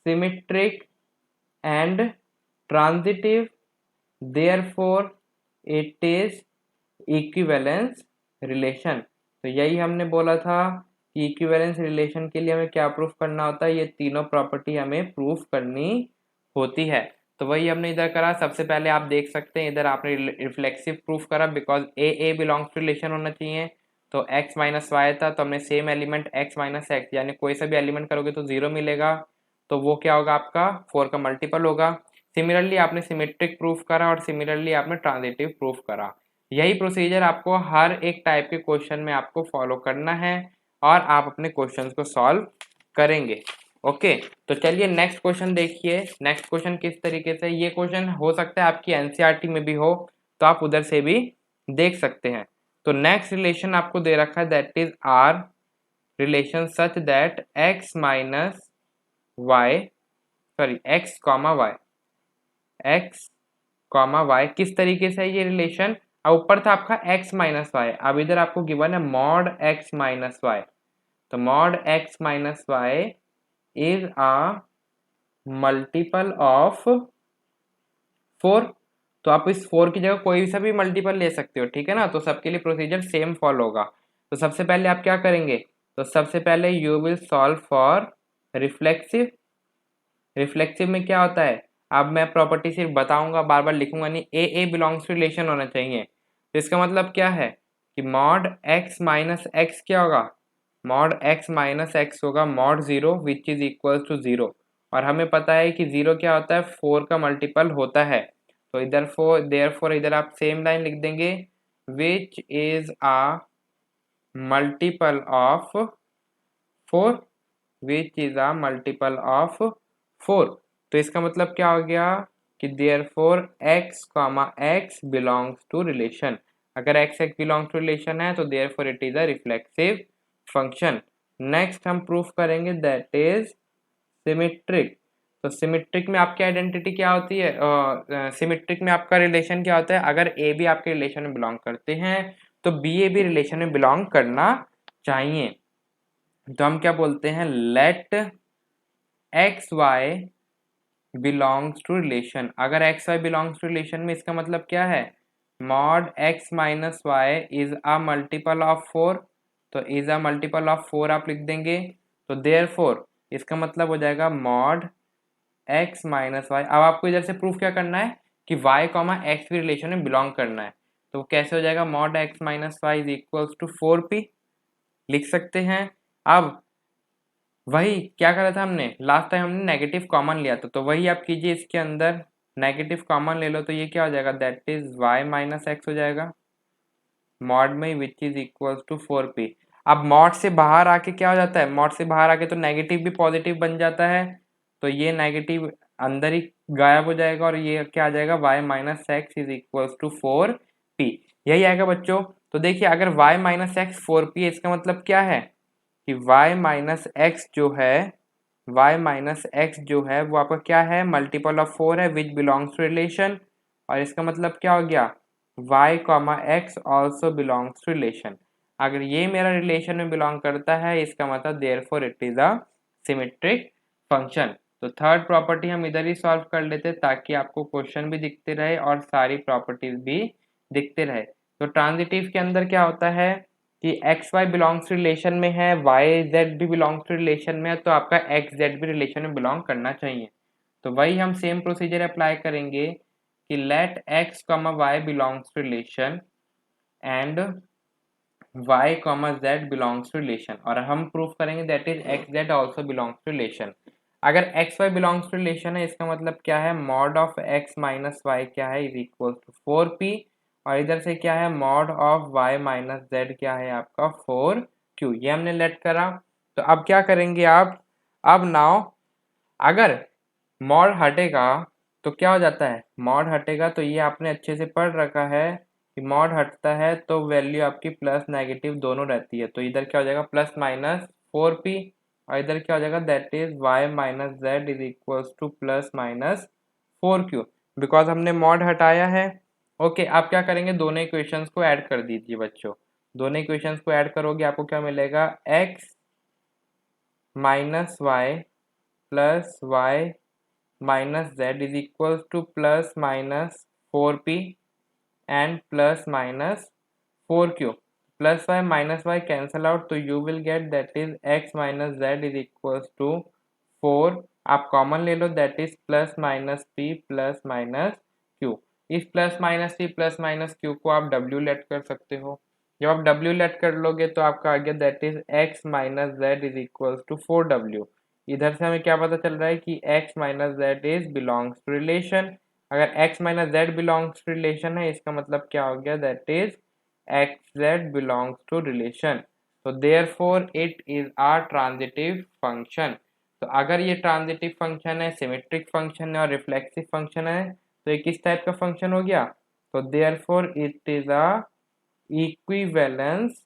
symmetric and transitive, therefore it is equivalence relation। तो यही हमने बोला था कि इक्विवेलेंस रिलेशन के लिए हमें क्या प्रूफ करना होता है, ये तीनों प्रॉपर्टी हमें प्रूफ करनी होती है। तो वही हमने इधर करा। सबसे पहले आप देख सकते हैं इधर आपने रिफ्लेक्सिव प्रूफ करा because A belongs to relation होना चाहिए। तो x माइनस वाई था तो हमने same element x minus X यानी कोई सा भी एलिमेंट करोगे तो 0 मिलेगा, तो वो क्या होगा आपका 4 का मल्टीपल होगा। सिमिलरली आपने सिमेट्रिक प्रूफ करा और सिमिलरली आपने ट्रांजिटिव प्रूफ करा। यही प्रोसीजर आपको हर एक टाइप के क्वेश्चन में आपको फॉलो करना है और आप अपने क्वेश्चंस को सॉल्व करेंगे। ओके, तो चलिए नेक्स्ट क्वेश्चन देखिए। नेक्स्ट क्वेश्चन किस तरीके से, ये क्वेश्चन हो सकता है आपकी एनसीईआरटी में भी हो तो आप उधर से भी देख सकते हैं। तो नेक्स्ट रिलेशन आपको दे रखा है that is R relation such that X minus Y sorry X comma Y, X comma Y किस तरीके से है ये रिलेशन। अब ऊपर था आपका x माइनस वाई, अब इधर आपको गिवन है मॉड x माइनस वाई। तो mod x minus Y is a multiple of 4। तो आप इस 4 की जगह कोई सा भी मल्टीपल ले सकते हो, ठीक है ना। तो सबके लिए प्रोसीजर सेम फॉलो होगा। तो सबसे पहले आप क्या करेंगे, तो सबसे पहले you will solve for reflexive. Reflexive में क्या होता है, अब मैं प्रॉपर्टी सिर्फ बताऊंगा, बार बार लिखूंगा नहीं। ए बिलोंग्स टू रिलेशन होना चाहिए। तो इसका मतलब क्या है कि मॉड एक्स माइनस एक्स क्या होगा, मॉड एक्स माइनस एक्स होगा mod zero which is equal to zero. और हमें पता है कि जीरो क्या होता है 4 का मल्टीपल होता है। तो इधर देयरफॉर इधर आप सेम लाइन लिख देंगे which is a multiple of 4, which is a multiple of 4। तो इसका मतलब क्या हो गया कि therefore x comma x belongs to relation. अगर x बिलोंग्स टू रिलेशन है तो therefore it is a reflexive function. Next हम प्रूफ करेंगे दैट इज सिमेट्रिक। तो सिमेट्रिक में आपकी आइडेंटिटी क्या होती है, सिमेट्रिक में आपका रिलेशन क्या होता है, अगर ए भी आपके रिलेशन में बिलोंग करते हैं तो बी ए भी रिलेशन में बिलोंग करना चाहिए। तो हम क्या बोलते हैं, let X Y belongs to relation. अगर X Y belongs to relation में इसका मतलब क्या है, mod X minus Y is a multiple of 4। तो इज अ मल्टीपल ऑफ 4 आप लिख देंगे। तो देयरफॉर इसका मतलब हो जाएगा मॉड एक्स माइनस वाई। अब आपको इधर से प्रूफ क्या करना है कि वाई कॉमा एक्स भी रिलेशन में बिलोंग करना है। तो कैसे हो जाएगा, mod X minus Y is equals to 4p लिख सकते हैं। अब वही क्या करा था हमने लास्ट टाइम, हमने नेगेटिव कॉमन लिया था, तो वही आप कीजिए इसके अंदर नेगेटिव कॉमन ले लो तो ये क्या हो जाएगा that is Y minus X हो जाएगा मॉड में विच इज इक्वल टू 4p। अब मॉड से बाहर आके क्या हो जाता है, मॉड से बाहर आके तो नेगेटिव भी पॉजिटिव बन जाता है। तो ये नेगेटिव अंदर ही गायब हो जाएगा और ये क्या आ जाएगा Y minus X is equal to 4p, यही आएगा बच्चों। तो देखिए अगर वाई माइनस एक्स 4p है इसका मतलब क्या है कि y माइनस एक्स जो है, y माइनस एक्स जो है वो आपका क्या है मल्टीपल ऑफ 4 है विच बिलोंग्स टू रिलेशन। और इसका मतलब क्या हो गया y comma X also belongs to relation. अगर ये मेरा रिलेशन में बिलोंग करता है इसका मतलब therefore it is a symmetric function. तो थर्ड प्रॉपर्टी हम इधर ही सॉल्व कर लेते ताकि आपको क्वेश्चन भी दिखते रहे और सारी प्रॉपर्टीज भी दिखते रहे। तो ट्रांजिटिव के अंदर क्या होता है कि x Y belongs to relation में है, वाई जेड भी बिलोंग्स टू रिलेशन में है, तो आपका एक्स जेड भी रिलेशन में बिलोंग करना चाहिए। तो वही हम सेम प्रोसीजर अप्लाई करेंगे कि let X comma Y belongs to relation and y comma Z belongs to relation, और हम प्रूफ करेंगे that is X Z also belongs to relation. अगर X Y belongs to relation है, इसका मतलब क्या है, mod of X minus Y क्या है, इज इक्वल टू 4p, और इधर से क्या है, mod of Y minus Z क्या है आपका 4q। ये हमने लेट करा। तो अब क्या करेंगे आप, अब नाउ अगर मॉड हटेगा तो क्या हो जाता है, मॉड हटेगा तो ये आपने अच्छे से पढ़ रखा है कि मॉड हटता है तो वैल्यू आपकी प्लस नेगेटिव दोनों रहती है। तो इधर क्या हो जाएगा प्लस माइनस 4p, और इधर क्या हो जाएगा that is y minus Z is equals to plus minus 4q, because हमने मॉड हटाया है। ओके, आप क्या करेंगे, दोनों इक्वेशंस को ऐड कर दीजिए बच्चों। दोनों इक्वेशंस को ऐड करोगे आपको क्या मिलेगा, x minus Y plus Y minus Z is equals to plus minus 4p and plus minus 4q। Plus Y minus Y cancel out, तो you will get that is x minus Z is equals to 4। आप common ले लो, that is plus minus p plus minus q। इस plus minus p plus minus q को आप w late कर सकते हो। जब आप w लेट कर लोगे तो आपका आ गया that is x minus Z is equals to 4w। इधर से हमें क्या पता चल रहा है कि x minus Z is belongs to relation. अगर x minus Z belongs to relation है, इसका मतलब क्या हो गया, that is X Z belongs to relation. तो therefore it is a transitive function. तो अगर ये ट्रांजिटिव फंक्शन है, सिमेट्रिक फंक्शन है और रिफ्लेक्सिव फंक्शन है, तो ये किस टाइप का फंक्शन हो गया, तो therefore it is a equivalence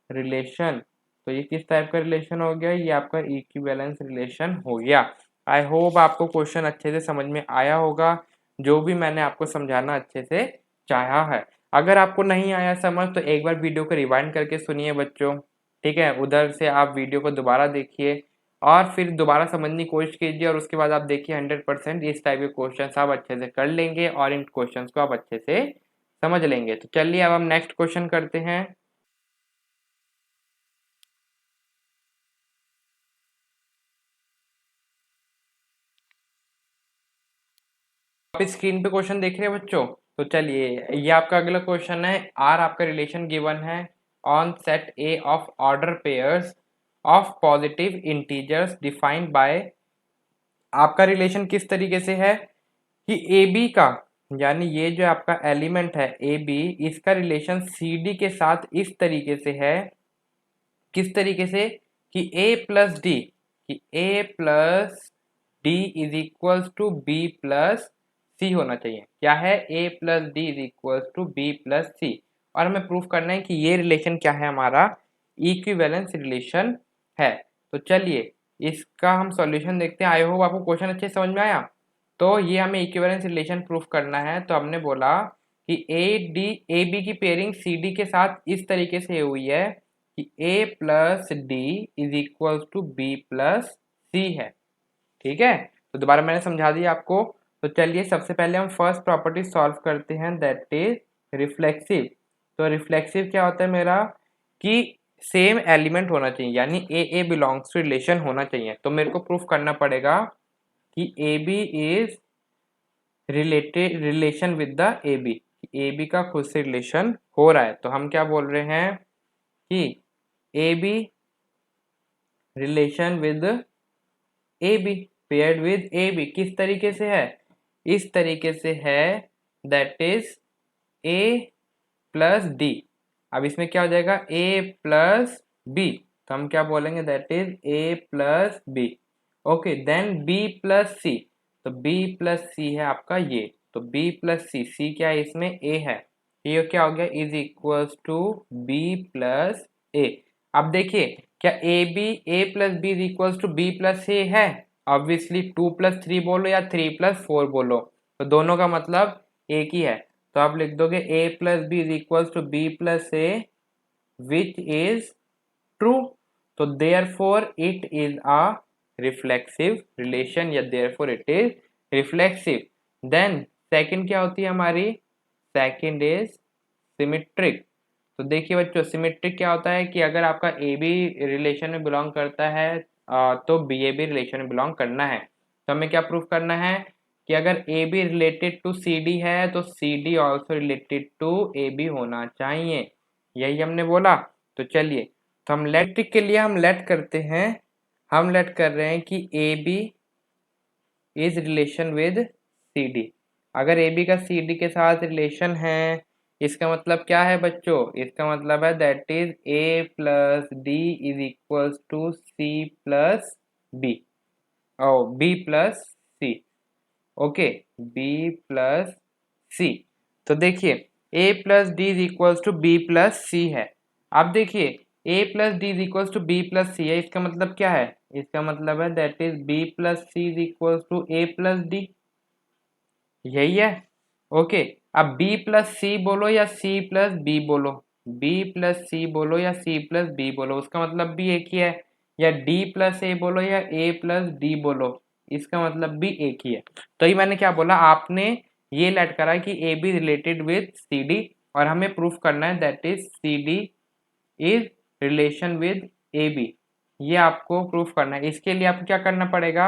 relation. तो ये किस टाइप का रिलेशन हो गया, ये आपका इक्विवेलेंस रिलेशन हो गया। आई होप आपको क्वेश्चन अच्छे से समझ में आया होगा, जो भी मैंने आपको समझाना अच्छे से चाहा है। अगर आपको नहीं आया समझ तो एक बार वीडियो को रिवाइंड करके सुनिए बच्चों, ठीक है, उधर से आप वीडियो को दोबारा देखिए और फिर दोबारा समझने की कोशिश कीजिए, और उसके बाद आप देखिए 100% इस टाइप के क्वेश्चन आप अच्छे से कर लेंगे और इन क्वेश्चन को आप अच्छे से समझ लेंगे। तो चलिए अब हम नेक्स्ट क्वेश्चन करते हैं। आप इस स्क्रीन पे क्वेश्चन देख रहे हैं बच्चों, तो चलिए ये आपका अगला क्वेश्चन है। आर आपका रिलेशन गिवन है on set A of order pairs of positive integers defined by. आपका रिलेशन किस तरीके से है कि ए बी का, यानी ये जो आपका एलिमेंट है ए बी, इसका रिलेशन सी डी के साथ इस तरीके से है, किस तरीके से कि ए प्लस डी, कि A plus D is equals to B plus C होना चाहिए। क्या है, A plus D is equals to B plus C, और हमें प्रूफ करना है कि ये रिलेशन क्या है, हमारा इक्विवेलेंस रिलेशन है। तो चलिए इसका हम सॉल्यूशन देखते हैं। आई होप आपको क्वेश्चन अच्छे से समझ में आया। तो ये हमें इक्विवेलेंस रिलेशन प्रूफ करना है, तो हमने बोला कि ए बी की पेयरिंग सी डी के साथ इस तरीके से हुई है कि A plus D is equal to B plus C है। ठीक है, तो दोबारा मैंने समझा दिया आपको। तो चलिए सबसे पहले हम फर्स्ट प्रॉपर्टी सॉल्व करते हैं, दैट इज रिफ्लेक्सिव। तो रिफ्लेक्सिव क्या होता है मेरा, कि सेम एलिमेंट होना चाहिए, यानी ए बिलोंग्स टू रिलेशन होना चाहिए। तो मेरे को प्रूफ करना पड़ेगा कि A B is related relation with the A B, A B का खुद से रिलेशन हो रहा है। तो हम क्या बोल रहे हैं कि A B relation with A B, paired with A B, किस तरीके से है, इस तरीके से है, that is A plus D. अब इसमें क्या हो जाएगा, ए प्लस बी, तो हम क्या बोलेंगे, that is A plus B. Okay, then B plus C, तो बी प्लस सी है आपका ये, तो बी प्लस सी, सी क्या है इसमें, ए है, ये क्या हो गया, is equals to B plus A. अब देखिए क्या A plus B is equals to B plus A है, ऑब्वियसली 2+3 बोलो या 3+4 बोलो, तो दोनों का मतलब एक ही है। तो आप लिख दोगे A plus B is equals to B plus A which is true. तो therefore it is a reflexive relation, या therefore it is reflexive. Then second क्या होती है हमारी, सेकंड इज सिमेट्रिक। तो देखिए बच्चों, सिमेट्रिक क्या होता है कि अगर आपका ए बी रिलेशन में बिलोंग करता है तो बी ए बी रिलेशन में बिलोंग करना है। तो हमें क्या प्रूफ करना है कि अगर A B related to C D है तो C D also related to A B होना चाहिए, यही हमने बोला। तो चलिए, तो हम लेट के लिए हम लेट करते हैं, हम लेट कर रहे हैं कि A B is relation with C D. अगर ए बी का सी डी के साथ रिलेशन है, इसका मतलब क्या है बच्चों, इसका मतलब है that is A plus D is equals to C plus B और B plus C. Okay, B plus C. तो देखिए a plus D is equals to B plus C है। अब देखिए a plus D is equals to B plus C है, इसका मतलब क्या है, इसका मतलब है that is b plus C is equals to a plus D, यही है। ओके, अब b प्लस सी बोलो या c प्लस बी बोलो, b प्लस सी बोलो या c प्लस बी बोलो, उसका मतलब भी एक ही है। या d प्लस ए बोलो या a प्लस डी बोलो, इसका मतलब भी एक ही है। तो ये मैंने क्या बोला, आपने ये लेट करा कि A B related with C D और हमें प्रूफ करना है that is C D is relation with A B, ये आपको प्रूफ करना है। इसके लिए आपको क्या करना पड़ेगा,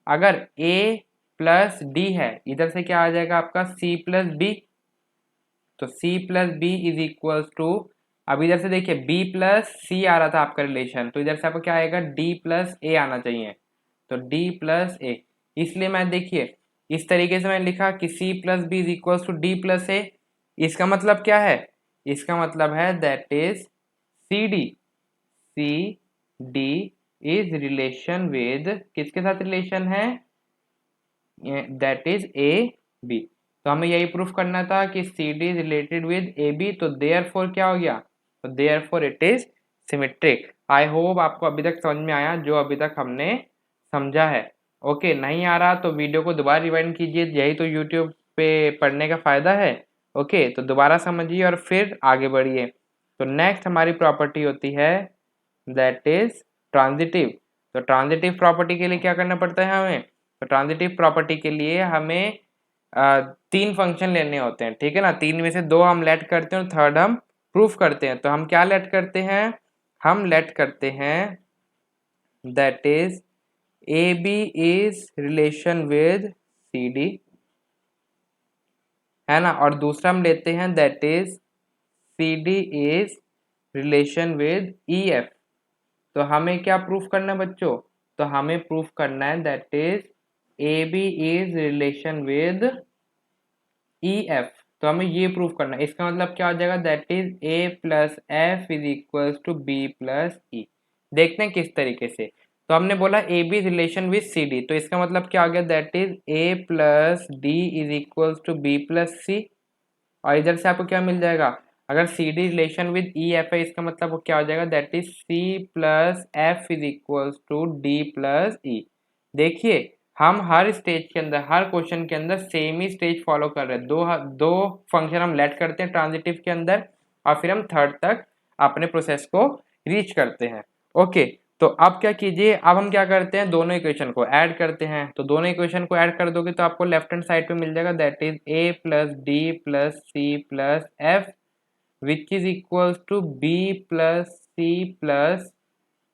अगर a प्लस डी है, इधर से क्या आ जाएगा आपका c प्लस बी, तो c plus B is equals to, अब इधर से देखिए b प्लस सी आ रहा था आपका रिलेशन, तो इधर से आपको क्या आएगा d प्लस ए आना चाहिए, तो d प्लस ए। इसलिए मैं देखिए इस तरीके से मैं लिखा कि c plus B is equals to d plus A. इसका मतलब क्या है, इसका मतलब है that is C D is relation with, किसके साथ रिलेशन है, दैट इज ए बी। तो हमें यही प्रूफ करना था कि C D is related with A B, तो देयरफॉर क्या हो गया, तो therefore it is symmetric. I hope आपको अभी तक समझ में आया जो अभी तक हमने समझा है। ओके, नहीं आ रहा तो वीडियो को दोबारा रिवाइंड कीजिए, यही तो यूट्यूब पे पढ़ने का फायदा है। ओके, तो दोबारा समझिए और फिर आगे बढ़िए। तो नेक्स्ट हमारी प्रॉपर्टी होती है दैट इज ट्रांजिटिव। तो ट्रांजिटिव प्रॉपर्टी के लिए क्या करना पड़ता है हमें, तो ट्रांजिटिव प्रॉपर्टी के लिए हमें तीन फंक्शन लेने होते हैं, ठीक है ना। तीन में से दो हम लेट करते हैं और थर्ड हम प्रूफ करते हैं। तो हम क्या लेट करते हैं, हम लेट करते हैं that is A B is relation with C D, है ना, और दूसरा हम लेते हैं that is C D is relation with E F. तो हमें क्या प्रूफ करना है बच्चों, तो हमें प्रूफ करना है that is A B is relation with E F. तो हमें ये प्रूफ करना है, इसका मतलब क्या हो जाएगा, that is A plus F is equals to B plus E. देखते हैं किस तरीके से। तो हमने बोला A B relation with C D, तो इसका मतलब क्या हो गया, that is A plus D is equals to B plus C. और इधर से आपको क्या मिल जाएगा, अगर C D relation with E F है, इसका मतलब वो क्या हो जाएगा, that is C plus F is equals to D plus E. देखिए हम हर स्टेज के अंदर, हर क्वेश्चन के अंदर सेम ही स्टेज फॉलो कर रहे हैं। दो फंक्शन हम लेट करते हैं ट्रांजिटिव के अंदर और फिर हम थर्ड तक अपने प्रोसेस को रीच करते हैं। ओके, तो अब क्या कीजिए, अब हम क्या करते हैं, दोनों इक्वेशन को ऐड करते हैं। तो दोनों इक्वेशन को ऐड कर दोगे तो आपको लेफ्ट हैंड साइड पे मिल जाएगा that is A plus D plus C plus F which is equals to B plus C plus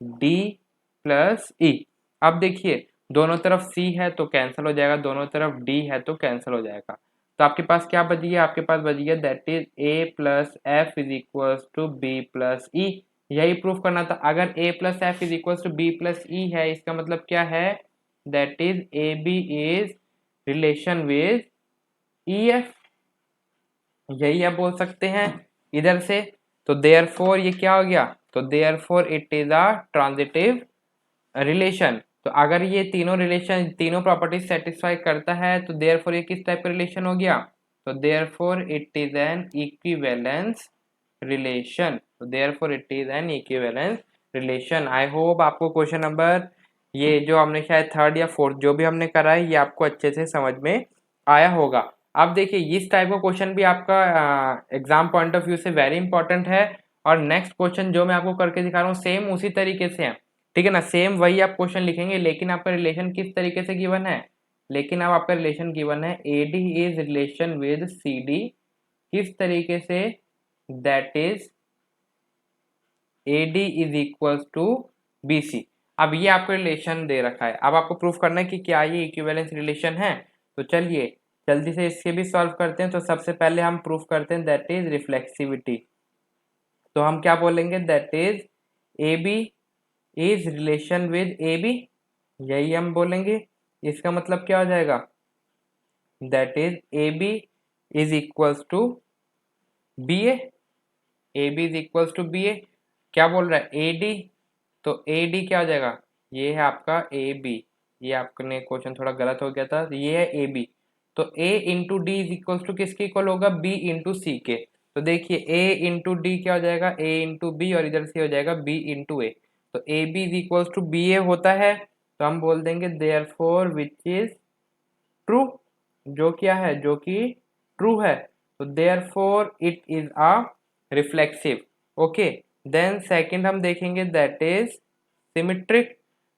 D plus E. अब देखिए दोनों तरफ c है तो कैंसिल हो जाएगा, दोनों तरफ d है तो कैंसिल हो जाएगा। तो आपके पास क्या बच गया, आपके पास बच गया that is a plus F is equals to B plus e. यही प्रूफ करना था। अगर a plus F is equals to B plus e है, इसका मतलब क्या है, that is A B is relation with E f, यही आप बोल सकते हैं इधर से। तो देयरफॉर ये क्या हो गया, तो therefore it is a transitive relation. तो अगर ये तीनों रिलेशन, तीनों प्रॉपर्टीज सेटिस्फाई करता है तो देयरफॉर ये किस टाइप का रिलेशन हो गया, तो therefore it is an equivalence relation. तो therefore it is an equivalence relation. I hope आपको क्वेश्चन नंबर ये जो हमने शायद थर्ड या फोर्थ जो भी हमने करा है ये आपको अच्छे से समझ में आया होगा। अब देखिए इस टाइप का क्वेश्चन भी आपका एग्जाम पॉइंट ऑफ व्यू से वेरी इंपॉर्टेंट है। और नेक्स्ट क्वेश्चन जो मैं आपको करके दिखा रहा हूँ सेम उसी तरीके से है, ठीक है ना, सेम वही आप क्वेश्चन लिखेंगे, लेकिन आपका रिलेशन किस तरीके से गिवन है, लेकिन अब आपका रिलेशन गिवन है A D is relation with C D, किस तरीके से, that is AD is equals to BC। अब ये आपको रिलेशन दे रखा है, अब आपको प्रूफ करना है कि क्या ये इक्विवेलेंस रिलेशन है। तो चलिए जल्दी से इसके भी सॉल्व करते हैं। तो सबसे पहले हम प्रूफ करते हैं दैट इज रिफ्लेक्सिविटी। तो हम क्या बोलेंगे, that is AB is relation with AB, यही हम बोलेंगे। इसका मतलब क्या हो जाएगा, that is AB is equals to BA, AB is equals to BA। क्या बोल रहा है AD, तो AD क्या हो जाएगा, ये है आपका AB। ये आपने क्वेश्चन थोड़ा गलत हो गया था, ये है AB। तो A into D is equals to किसके इक्वल होगा, B इंटू सी के। तो देखिए A इंटू डी क्या हो जाएगा, A इंटू बी, और इधर से हो जाएगा B इंटू ए। तो AB is equals to BA होता है। तो हम बोल देंगे देयरफॉर विच इज ट्रू, जो क्या है, जो कि ट्रू है। तो therefore it is a reflexive. Okay, then second हम देखेंगे दैट इज सिमेट्रिक।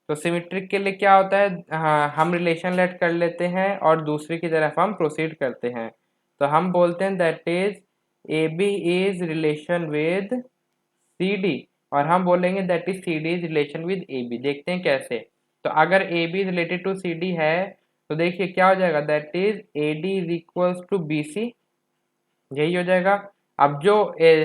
तो सिमेट्रिक के लिए क्या होता है, हाँ, हम रिलेशन लेट कर लेते हैं और दूसरे की तरफ हम प्रोसीड करते हैं। तो हम बोलते हैं that is AB is relation with CD, और हम बोलेंगे that is CD is relation with AB। देखते हैं कैसे। तो अगर AB रिलेटेड टू CD है तो देखिए क्या हो जाएगा, that is AD is equals to BC, यही हो जाएगा। अब जो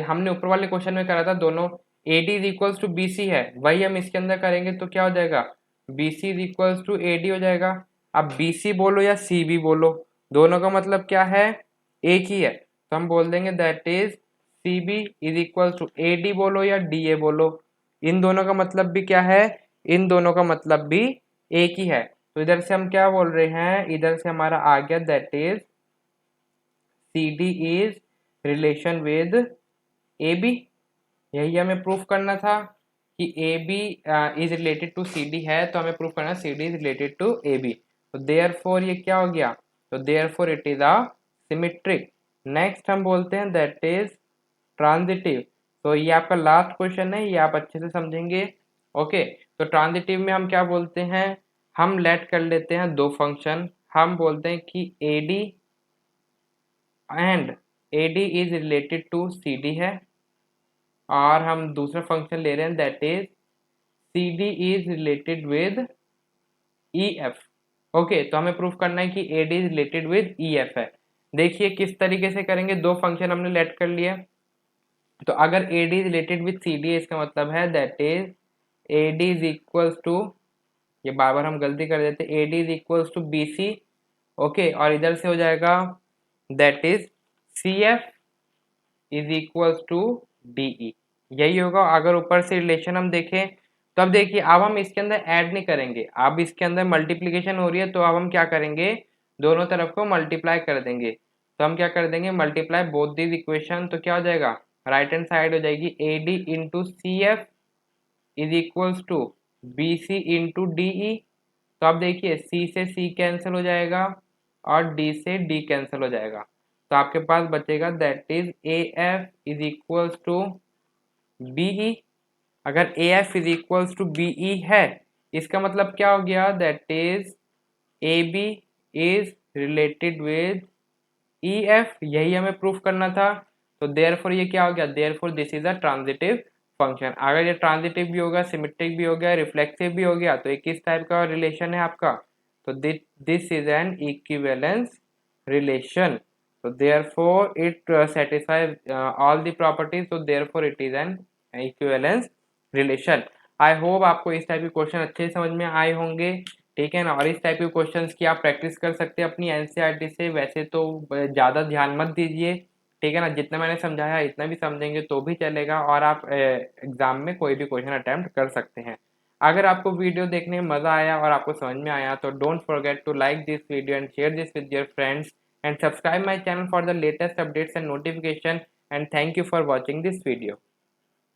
हमने ऊपर वाले क्वेश्चन में करा था दोनों AD is equals to BC है, वही हम इसके अंदर करेंगे। तो क्या हो जाएगा, BC is equals to AD हो जाएगा। अब BC बोलो या CB बोलो, दोनों का मतलब क्या है, एक ही है। तो हम बोल देंगे that is CB is equals to AD बोलो या DA बोलो, इन दोनों का मतलब भी क्या है, इन दोनों का मतलब भी एक ही है। तो इधर से हम क्या बोल रहे हैं, इधर से हमारा आ गया that is CD is relation with AB, यही हमें प्रूफ करना था कि AB is related to CD है। तो हमें प्रूफ करना CD is related to AB। तो देयरफॉर ये क्या हो गया, तो therefore it is a symmetric. Next हम बोलते हैं दैट इज ट्रांजिटिव। तो ये आपका लास्ट क्वेश्चन है, ये आप अच्छे से समझेंगे। ओके, तो ट्रांजिटिव में हम क्या बोलते हैं, हम लेट कर लेते हैं दो फंक्शन। हम बोलते हैं कि AD and AD is related to CD है, और हम दूसरा फंक्शन ले रहे हैं that is CD is related with EF। Okay, तो हमें प्रूफ करना है कि AD is related with EF है। देखिए किस तरीके से करेंगे, दो फंक्शन हमने लेट कर लिया। तो अगर AD is related with CD है, इसका मतलब है that is AD is equals to, ये बार बार हम गलती कर देते, AD is equals to BC। Okay, और इधर से हो जाएगा that is CF is equals to DE, यही होगा। अगर ऊपर से रिलेशन हम देखें तो अब देखिए, अब हम इसके अंदर ऐड नहीं करेंगे, अब इसके अंदर मल्टीप्लिकेशन हो रही है। तो अब हम क्या करेंगे, दोनों तरफ को मल्टीप्लाई कर देंगे। तो हम क्या कर देंगे, मल्टीप्लाई बोथ दिस इक्वेशन। तो क्या हो जाएगा, राइट हैंड साइड हो जाएगी AD into CF is equals to BC into DE। तो अब देखिए C से C कैंसिल हो जाएगा और D से D कैंसिल हो जाएगा। तो आपके पास बचेगा that is AF is equals to BE। अगर AF is equals to BE है, इसका मतलब क्या हो गया, that is AB is related with EF, यही हमें प्रूफ करना था। तो देयरफॉर ये क्या हो गया, therefore this is a transitive function. अगर ये ट्रांजिटिव भी होगा, सिमेट्रिक भी हो गया, रिफ्लेक्सिव भी हो गया, तो ये किस टाइप का रिलेशन है आपका, तो this is an equivalence relation. So therefore it satisfies all the properties, so therefore it is an equivalence relation। I hope आपको इस टाइप के क्वेश्चन अच्छे समझ में आए होंगे, ठीक है ना। और इस टाइप के क्वेश्चंस की आप प्रैक्टिस कर सकते हैं अपनी एनसीईआरटी से। वैसे तो ज़्यादा ध्यान मत दीजिए, ठीक है ना। जितना मैंने समझाया इतना भी समझेंगे तो भी चलेगा, और आप एग्जाम में कोई भी क्वेश्चन अटेम्प्ट कर सकते हैं। अगर आपको वीडियो देखने में मज़ा आया और आपको समझ में आया तो don't forget to like this video and share this with your friends and subscribe my channel for the latest updates and notification, and thank you for watching this video।